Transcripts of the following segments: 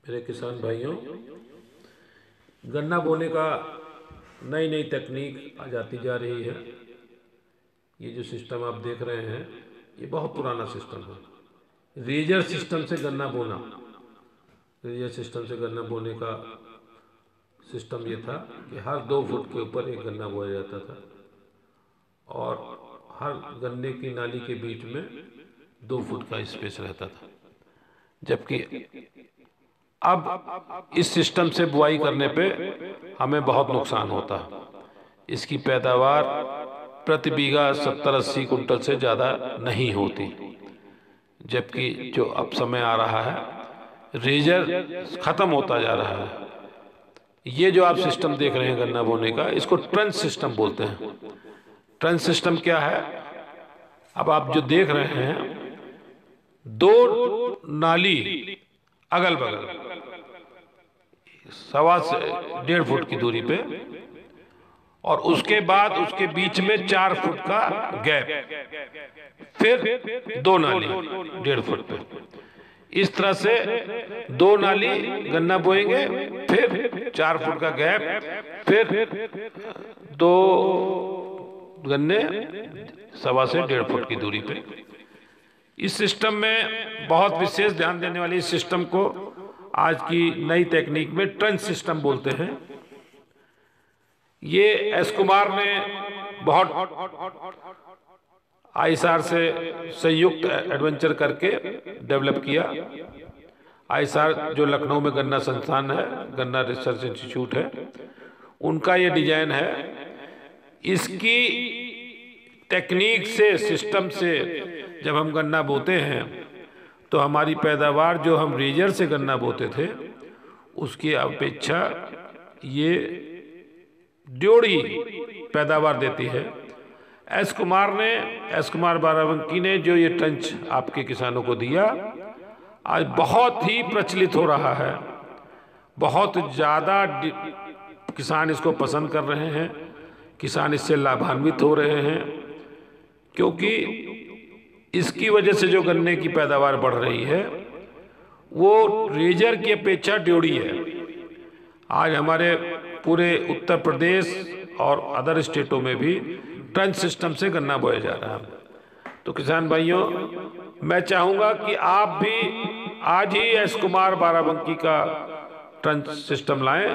मेरे किसान भाइयों, गन्ना बोने का नई नई तकनीक आ जाती जा रही है। ये जो सिस्टम आप देख रहे हैं ये बहुत पुराना सिस्टम है। रेजर सिस्टम से गन्ना बोना, रेजर सिस्टम से गन्ना बोने का सिस्टम ये था कि हर 2 फुट के ऊपर एक गन्ना बोया जाता था और हर गन्ने की नाली के बीच में 2 फुट का स्पेस रहता था। जबकि अब इस सिस्टम से बुआई करने पे हमें बहुत नुकसान होता है। इसकी पैदावार प्रति बीघा 70-80 कुंटल से ज़्यादा नहीं होती। जबकि जो अब समय आ रहा है, रेजर ख़त्म होता जा रहा है। ये जो आप सिस्टम देख रहे हैं गन्ना बोने का, इसको ट्रंच सिस्टम बोलते हैं। ट्रंच सिस्टम क्या है? अब आप जो देख रहे हैं, 2 नाली अगल बगल 1.25 से 1.5 फुट की दूरी पे, और उसके बाद उसके बीच में 4 फुट का गैप, फिर 2 नाली 1.5 फुट पे। इस तरह से 2 नाली गन्ना बोएंगे, फिर 4 फुट का गैप, फिर 2 गन्ने 1.25 से 1.5 फुट की दूरी पे। इस सिस्टम में बहुत विशेष ध्यान देने वाली इस सिस्टम को आज की नई तकनीक में ट्रंच सिस्टम बोलते हैं। ये एस कुमार ने बहुत आईएसआर से संयुक्त एडवेंचर करके डेवलप किया। आईएसआर जो लखनऊ में गन्ना संस्थान है, गन्ना रिसर्च इंस्टीट्यूट है, उनका ये डिजाइन है। इसकी टेक्निक से, सिस्टम से जब हम गन्ना बोते हैं तो हमारी पैदावार जो हम रेजर से गन्ना बोते थे उसकी अपेक्षा ये ड्योढ़ी पैदावार देती है। एस कुमार बाराबंकी ने जो ये ट्रंच आपके किसानों को दिया, आज बहुत ही प्रचलित हो रहा है। बहुत ज़्यादा किसान इसको पसंद कर रहे हैं, किसान इससे लाभान्वित हो रहे हैं, क्योंकि इसकी वजह से जो गन्ने की पैदावार बढ़ रही है वो रेजर की अपेक्षा ड्योढ़ी है। आज हमारे पूरे उत्तर प्रदेश और अदर स्टेटों में भी ट्रंच सिस्टम से गन्ना बोया जा रहा है। तो किसान भाइयों, मैं चाहूँगा कि आप भी आज ही एस कुमार बाराबंकी का ट्रंच सिस्टम लाएं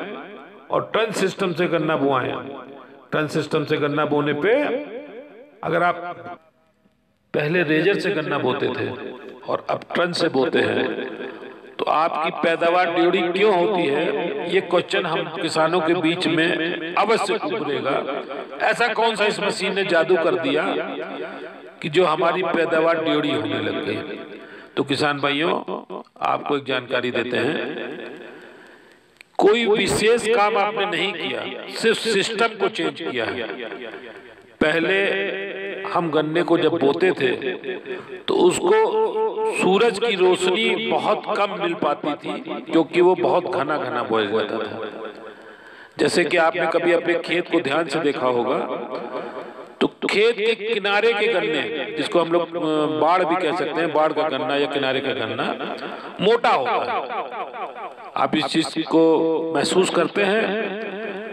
और ट्रंच सिस्टम से गन्ना बोआएं। ट्रंच सिस्टम से गन्ना बोने पे अगर आप पहले रेजर से गन्ना बोते थे और अब ट्रंच से बोते हैं तो आपकी पैदावार ड्योढ़ी क्यों होती है, ये क्वेश्चन हम किसानों के बीच में अवश्य उभरेगा। ऐसा कौन सा इस मशीन ने जादू कर दिया कि जो हमारी पैदावार ड्योढ़ी होने लग गई। तो किसान भाइयों, आपको एक जानकारी देते हैं, कोई विशेष काम आपने नहीं किया, सिर्फ सिस्टम को चेंज किया है। पहले हम गन्ने को जब बोते थे तो उसको सूरज की रोशनी बहुत कम मिल पाती थी, क्योंकि वो बहुत घना घना बोया जाता था। जैसे कि आपने कभी अपने खेत को ध्यान से देखा होगा तो खेत के किनारे के गन्ने, जिसको हम लोग बाड़ भी कह सकते हैं, बाड़ का गन्ना या किनारे का गन्ना मोटा होता है। आप इस चीज को महसूस करते हैं?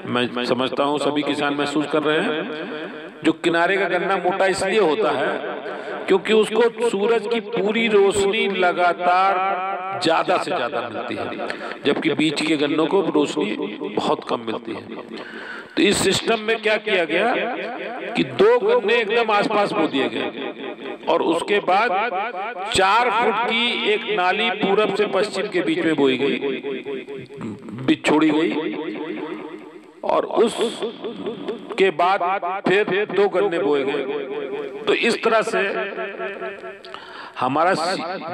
मैं समझता हूँ सभी किसान महसूस कर रहे हैं। जो किनारे का गन्ना मोटा इसलिए होता है क्योंकि उसको सूरज की पूरी रोशनी लगातार ज्यादा से ज्यादा मिलती है, जबकि बीच के गन्नों को रोशनी बहुत कम मिलती है। तो इस सिस्टम में क्या किया गया कि 2 गन्ने एकदम आसपास बो दिए गए और उसके बाद 4 फुट की एक नाली पूरब से पश्चिम के बीच में बोई गई, छोड़ी गई, और उस के बाद फिर 2 गन्ने बोए गए। तो इस तरह से हमारा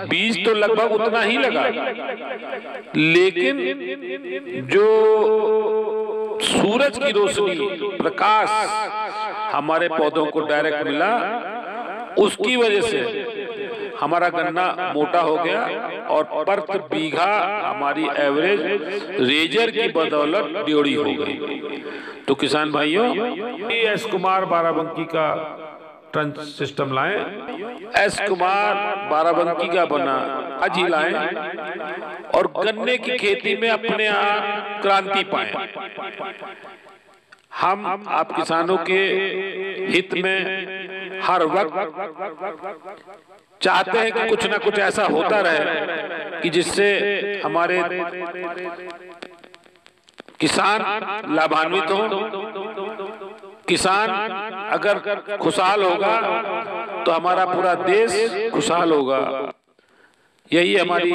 बीज तो लगभग उतना ही लगा, लेकिन जो सूरज की रोशनी, प्रकाश हमारे पौधों को डायरेक्ट मिला, उसकी वजह से हमारा गन्ना मोटा हो गया और प्रति बीघा हमारी एवरेज रेजर की बदौलत ड्योढ़ी हो गई। तो किसान भाइयों, एस कुमार बाराबंकी का ट्रंच सिस्टम लाएं। एस कुमार बाराबंकी का बना आज ही लाएं और गन्ने की खेती में अपने यहाँ क्रांति पाएं। हम आप किसानों के हित में हर वक्त चाहते हैं कि कुछ ना कुछ ऐसा होता रहे कि जिससे हमारे किसान लाभान्वित हो। किसान अगर खुशहाल होगा तो हमारा पूरा देश खुशहाल होगा। यही हमारी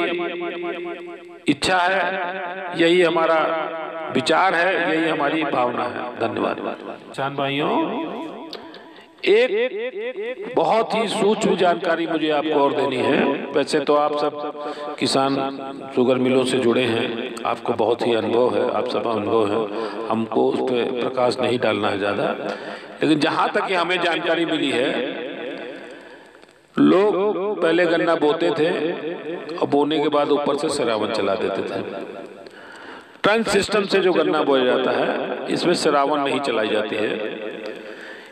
इच्छा है, यही हमारा विचार है, यही हमारी भावना है। धन्यवाद। किसान भाइयों, एक बहुत ही सूक्ष्म जानकारी मुझे आपको और देनी है। वैसे तो आप सब किसान शुगर मिलों से जुड़े हैं, आपको बहुत ही अनुभव है, आप सब अनुभव है, हमको उस पर प्रकाश नहीं डालना है ज़्यादा। लेकिन जहाँ तक कि हमें जानकारी मिली है, लोग पहले गन्ना बोते थे और बोने के बाद ऊपर से सरावन चला देते थे। ट्रंच सिस्टम से जो गन्ना बोया जाता है, इसमें सरावन नहीं चलाई जाती है।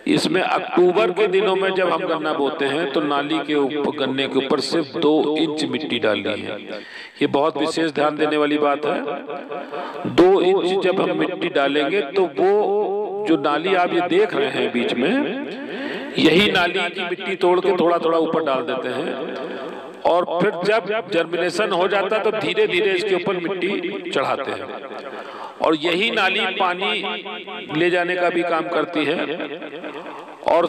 इसमें अक्टूबर के दिनों में जब हम गन्ना बोते हैं तो नाली के ऊपर, गन्ने के ऊपर सिर्फ 2 इंच मिट्टी डालनी है। ये बहुत विशेष ध्यान देने वाली बात है। 2 इंच जब हम मिट्टी डालेंगे तो वो जो नाली आप ये देख रहे हैं बीच में, यही नाली की मिट्टी तोड़ के थोड़ा थोड़ा ऊपर डाल देते हैं और फिर जब जर्मिनेशन हो जाता है तो धीरे धीरे इसके ऊपर मिट्टी चढ़ाते हैं। और यही नाली पानी ले जाने का भी काम करती है। और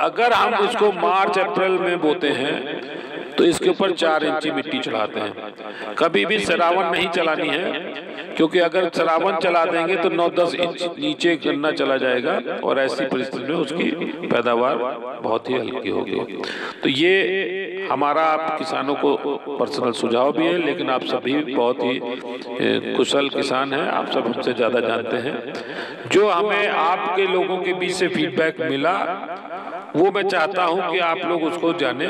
अगर हम इसको मार्च अप्रैल में बोते हैं तो इसके ऊपर 4 इंची मिट्टी चढ़ाते हैं। कभी भी सरावन नहीं चलानी है, क्योंकि अगर सरावन चला देंगे तो 9-10 इंच नीचे गन्ना चला जाएगा और ऐसी परिस्थिति में उसकी पैदावार बहुत ही हल्की होगी। तो ये हमारा आप किसानों को पर्सनल सुझाव भी है, लेकिन आप सभी बहुत ही कुशल किसान हैं, आप सब हमसे ज़्यादा जानते हैं। जो हमें आपके लोगों के बीच से फीडबैक मिला वो मैं चाहता हूं कि आप लोग उसको जाने,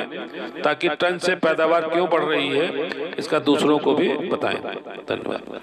ताकि ट्रंच से पैदावार क्यों बढ़ रही है इसका दूसरों को भी बताएं। धन्यवाद।